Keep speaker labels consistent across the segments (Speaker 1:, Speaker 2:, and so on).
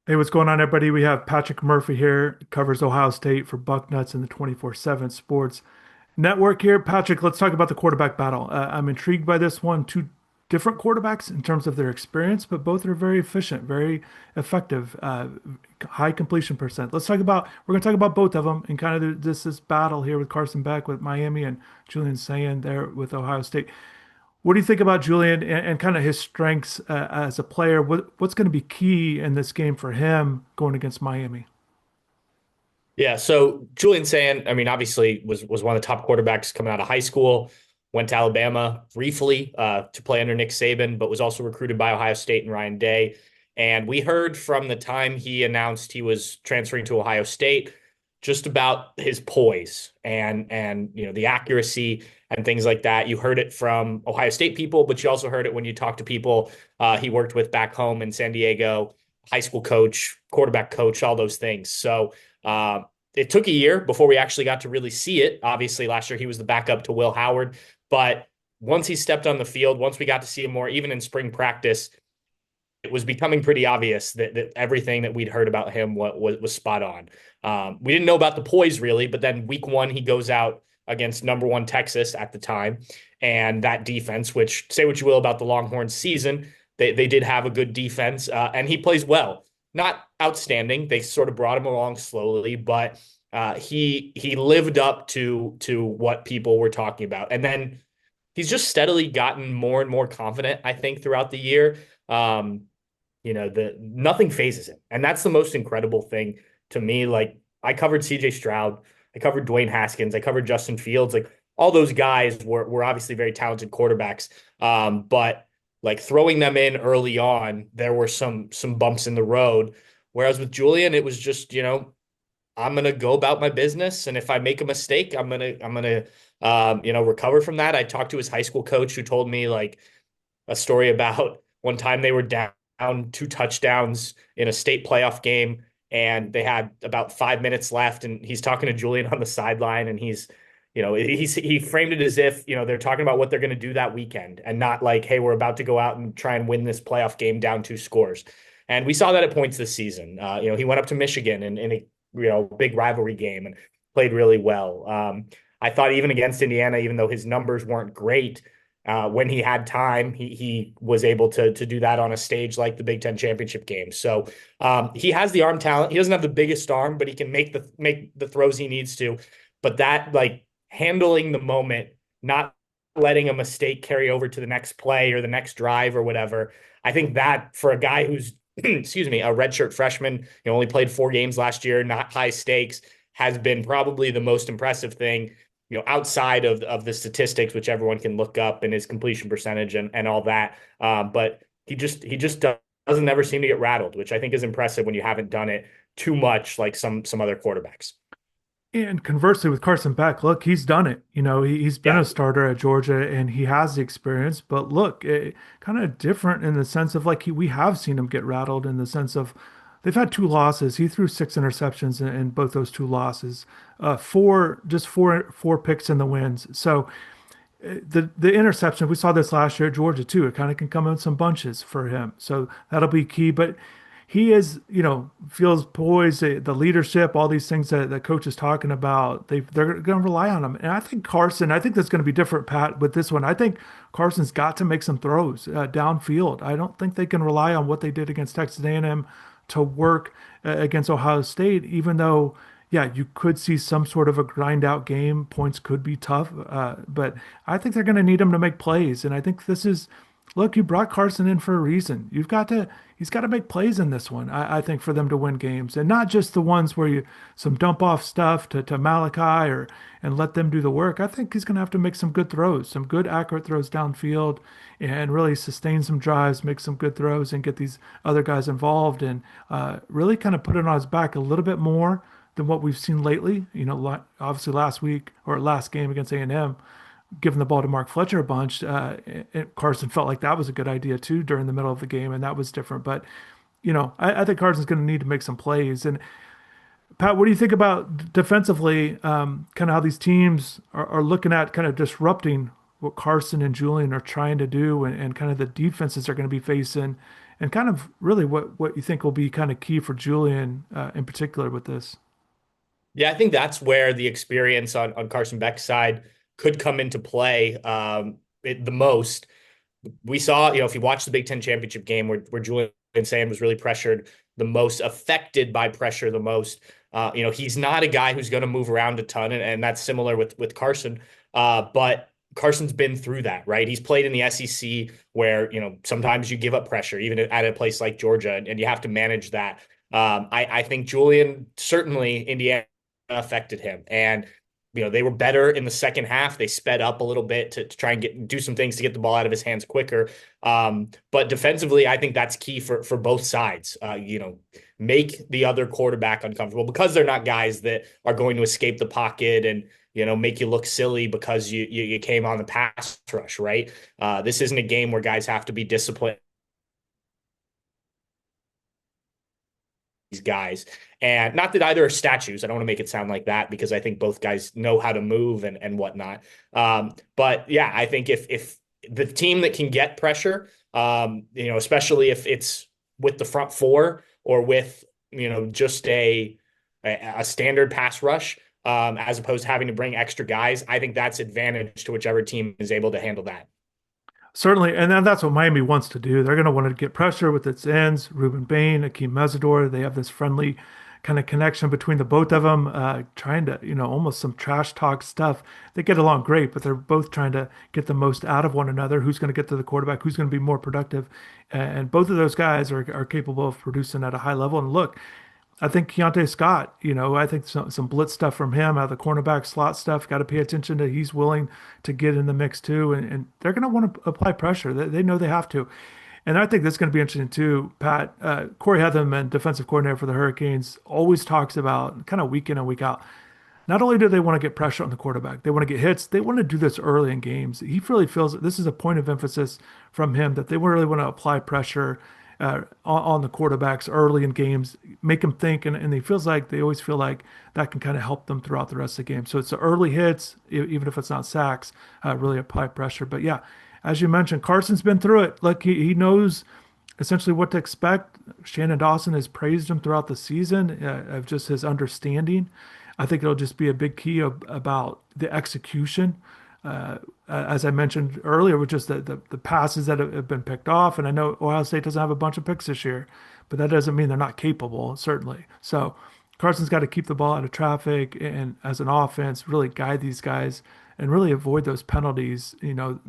Speaker 1: Hey, what's going on, everybody? We have Patrick Murphy here, covers Ohio State for Bucknuts in the 24/7 Sports Network here. Patrick, let's talk about the quarterback battle. I'm intrigued by this one. Two different quarterbacks in terms of their experience, but both are very efficient, very effective, high completion percent. We're going to talk about both of them and kind of this battle here with Carson Beck with Miami and Julian Sayin there with Ohio State. What do you think about Julian and kind of his strengths as a player? What's going to be key in this game for him going against Miami?
Speaker 2: Yeah, so Julian Sayin, I mean, obviously was one of the top quarterbacks coming out of high school. Went to Alabama briefly to play under Nick Saban, but was also recruited by Ohio State and Ryan Day. And we heard from the time he announced he was transferring to Ohio State just about his poise and the accuracy and things like that. You heard it from Ohio State people, but you also heard it when you talk to people he worked with back home in San Diego, high school coach, quarterback coach, all those things. So it took a year before we actually got to really see it. Obviously, last year he was the backup to Will Howard, but once he stepped on the field, once we got to see him more, even in spring practice, it was becoming pretty obvious that everything that we'd heard about him was spot on. We didn't know about the poise really, but then week one he goes out against number one Texas at the time, and that defense, which say what you will about the Longhorns season, they did have a good defense, and he plays well. Not outstanding. They sort of brought him along slowly, but he lived up to what people were talking about, and then he's just steadily gotten more and more confident, I think, throughout the year. Um, the nothing phases him. And that's the most incredible thing to me. Like I covered CJ Stroud, I covered Dwayne Haskins, I covered Justin Fields. Like all those guys were obviously very talented quarterbacks. But like throwing them in early on, there were some bumps in the road. Whereas with Julian, it was just, I'm gonna go about my business. And if I make a mistake, I'm gonna recover from that. I talked to his high school coach who told me like a story about one time they were down two touchdowns in a state playoff game, and they had about 5 minutes left, and he's talking to Julian on the sideline, and he framed it as if they're talking about what they're going to do that weekend, and not like, hey, we're about to go out and try and win this playoff game down two scores. And we saw that at points this season. He went up to Michigan in a big rivalry game and played really well. I thought even against Indiana, even though his numbers weren't great, when he had time, he was able to do that on a stage like the Big Ten championship game. So he has the arm talent. He doesn't have the biggest arm, but he can make the throws he needs to. But that like handling the moment, not letting a mistake carry over to the next play or the next drive or whatever. I think that for a guy who's excuse me, a redshirt freshman, only played 4 games last year, not high stakes, has been probably the most impressive thing outside of the statistics, which everyone can look up and his completion percentage and all that. But he just doesn't ever seem to get rattled, which I think is impressive when you haven't done it too much like some other quarterbacks.
Speaker 1: And conversely, with Carson Beck, look, he's done it. He's been
Speaker 2: Yeah.
Speaker 1: a starter at Georgia and he has the experience. But look, kind of different in the sense of like we have seen him get rattled in the sense of they've had two losses. He threw six interceptions in both those two losses, four picks in the wins. So the interception we saw this last year at Georgia too. It kind of can come in some bunches for him, so that'll be key. But he is, feels poised, the leadership, all these things that coach is talking about. They're going to rely on him, and I think Carson. I think that's going to be different, Pat, with this one. I think Carson's got to make some throws downfield. I don't think they can rely on what they did against Texas A&M to work against Ohio State, even though yeah, you could see some sort of a grind out game. Points could be tough, but I think they're going to need him to make plays. And I think look, you brought Carson in for a reason. He's got to make plays in this one. I think for them to win games, and not just the ones where some dump off stuff to Malachi and let them do the work. I think he's going to have to make some good throws, some good accurate throws downfield, and really sustain some drives, make some good throws, and get these other guys involved, and really kind of put it on his back a little bit more than what we've seen lately. Obviously last week or last game against A&M, giving the ball to Mark Fletcher a bunch, Carson felt like that was a good idea too during the middle of the game, and that was different. But I think Carson's going to need to make some plays. And Pat, what do you think about defensively? Kind of how these teams are looking at kind of disrupting what Carson and Julian are trying to do, and kind of the defenses they're going to be facing, and kind of really what you think will be kind of key for Julian in particular with this.
Speaker 2: Yeah, I think that's where the experience on Carson Beck's side could come into play the most. We saw, if you watch the Big Ten championship game where Julian Sayin was really pressured the most, affected by pressure the most. He's not a guy who's going to move around a ton, and that's similar with Carson. But Carson's been through that, right? He's played in the SEC where, sometimes you give up pressure, even at a place like Georgia, and you have to manage that. I think Julian, certainly Indiana affected him. And they were better in the second half. They sped up a little bit to try and do some things to get the ball out of his hands quicker. But defensively, I think that's key for both sides. Make the other quarterback uncomfortable because they're not guys that are going to escape the pocket and make you look silly because you came on the pass rush, right? This isn't a game where guys have to be disciplined. These guys. And not that either are statues. I don't want to make it sound like that because I think both guys know how to move and whatnot. But yeah, I think if the team that can get pressure, especially if it's with the front four or with, just a standard pass rush, as opposed to having to bring extra guys, I think that's advantage to whichever team is able to handle that.
Speaker 1: Certainly, and then that's what Miami wants to do. They're going to want to get pressure with its ends. Ruben Bain, Akeem Mesidor, they have this friendly kind of connection between the both of them, trying to, almost some trash talk stuff. They get along great, but they're both trying to get the most out of one another. Who's going to get to the quarterback? Who's going to be more productive? And both of those guys are capable of producing at a high level. And look, I think Keontae Scott, I think some blitz stuff from him out of the cornerback slot stuff. Got to pay attention to he's willing to get in the mix too, and they're going to want to apply pressure. They know they have to, and I think that's going to be interesting too. Pat Corey Heatherman, defensive coordinator for the Hurricanes, always talks about kind of week in and week out. Not only do they want to get pressure on the quarterback, they want to get hits. They want to do this early in games. He really feels that this is a point of emphasis from him that they really want to apply pressure on the quarterbacks early in games, make them think, and he feels like they always feel like that can kind of help them throughout the rest of the game. So it's the early hits, even if it's not sacks, really apply pressure. But yeah, as you mentioned, Carson's been through it. Like he knows essentially what to expect. Shannon Dawson has praised him throughout the season of just his understanding. I think it'll just be a big key about the execution. As I mentioned earlier, with just the passes that have been picked off. And I know Ohio State doesn't have a bunch of picks this year, but that doesn't mean they're not capable, certainly. So Carson's got to keep the ball out of traffic and as an offense, really guide these guys and really avoid those penalties. And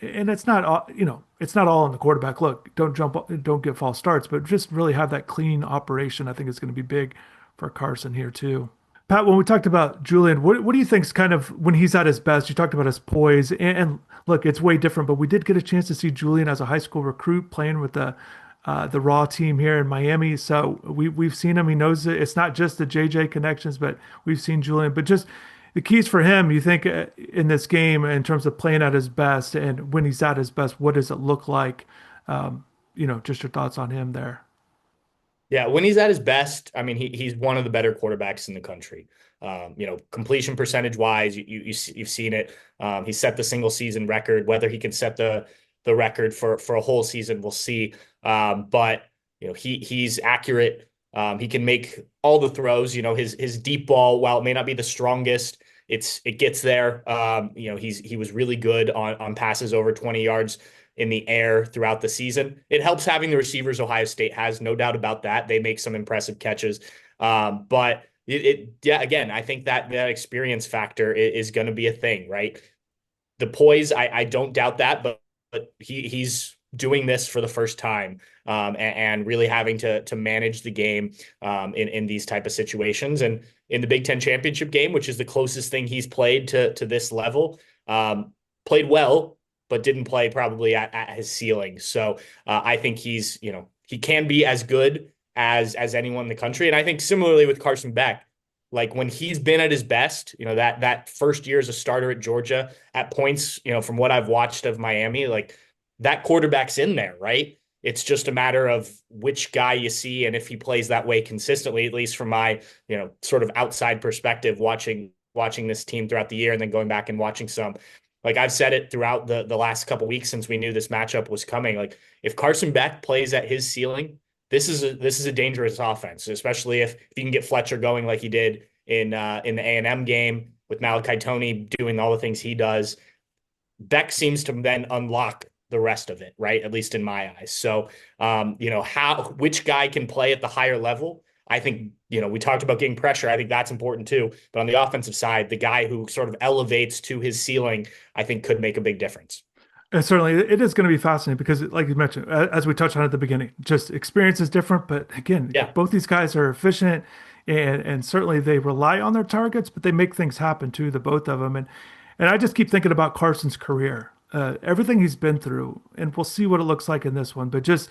Speaker 1: it's not it's not all on the quarterback. Look, don't get false starts, but just really have that clean operation. I think is going to be big for Carson here too. Pat, when we talked about Julian, what do you think is kind of when he's at his best? You talked about his poise, and look, it's way different. But we did get a chance to see Julian as a high school recruit playing with the Raw team here in Miami. So we've seen him. He knows it. It's not just the JJ connections, but we've seen Julian. But just the keys for him, you think in this game in terms of playing at his best and when he's at his best, what does it look like? Just your thoughts on him there.
Speaker 2: Yeah, when he's at his best, I mean, he's one of the better quarterbacks in the country. Completion percentage wise, you've seen it. He set the single season record. Whether he can set the record for a whole season, we'll see. But he's accurate. He can make all the throws. His deep ball, while it may not be the strongest, it gets there. He was really good on passes over 20 yards in the air throughout the season. It helps having the receivers Ohio State has, no doubt about that. They make some impressive catches. But yeah, again, I think that experience factor is going to be a thing, right? The poise, I don't doubt that, but he's doing this for the first time, and really having to manage the game in these type of situations. And in the Big Ten championship game, which is the closest thing he's played to this level, played well, but didn't play probably at his ceiling. So I think he can be as good as anyone in the country. And I think similarly with Carson Beck, like when he's been at his best, that first year as a starter at Georgia, at points, from what I've watched of Miami, like that quarterback's in there, right? It's just a matter of which guy you see and if he plays that way consistently, at least from my, sort of outside perspective, watching this team throughout the year and then going back and watching some Like I've said it throughout the last couple weeks since we knew this matchup was coming. Like if Carson Beck plays at his ceiling, this is a dangerous offense, especially if you can get Fletcher going like he did in the A&M game with Malachi Tony doing all the things he does. Beck seems to then unlock the rest of it, right? At least in my eyes. So, how which guy can play at the higher level? I think, we talked about getting pressure. I think that's important too. But on the offensive side, the guy who sort of elevates to his ceiling, I think could make a big difference.
Speaker 1: And certainly it is going to be fascinating because, like you mentioned, as we touched on at the beginning, just experience is different. But again,
Speaker 2: Yeah.
Speaker 1: both these guys are efficient and certainly they rely on their targets, but they make things happen too, the both of them. And I just keep thinking about Carson's career, everything he's been through, and we'll see what it looks like in this one. But just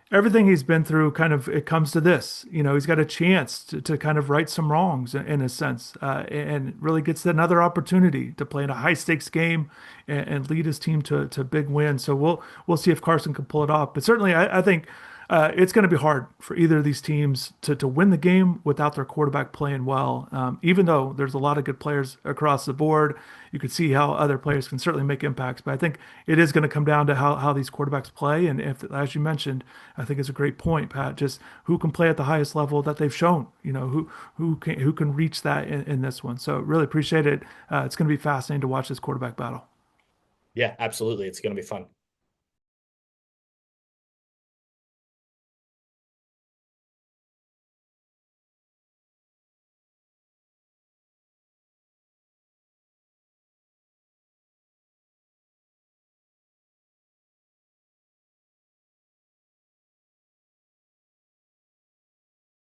Speaker 1: everything he's been through kind of it comes to this, he's got a chance to kind of right some wrongs in a sense, and really gets another opportunity to play in a high stakes game and lead his team to big wins. So we'll see if Carson can pull it off, but certainly I think it's going to be hard for either of these teams to win the game without their quarterback playing well. Even though there's a lot of good players across the board, you could see how other players can certainly make impacts. But I think it is going to come down to how these quarterbacks play. And if, as you mentioned, I think it's a great point, Pat, just who can play at the highest level that they've shown, who can reach that in this one. So really appreciate it. It's going to be fascinating to watch this quarterback battle.
Speaker 2: Yeah, absolutely. It's going to be fun.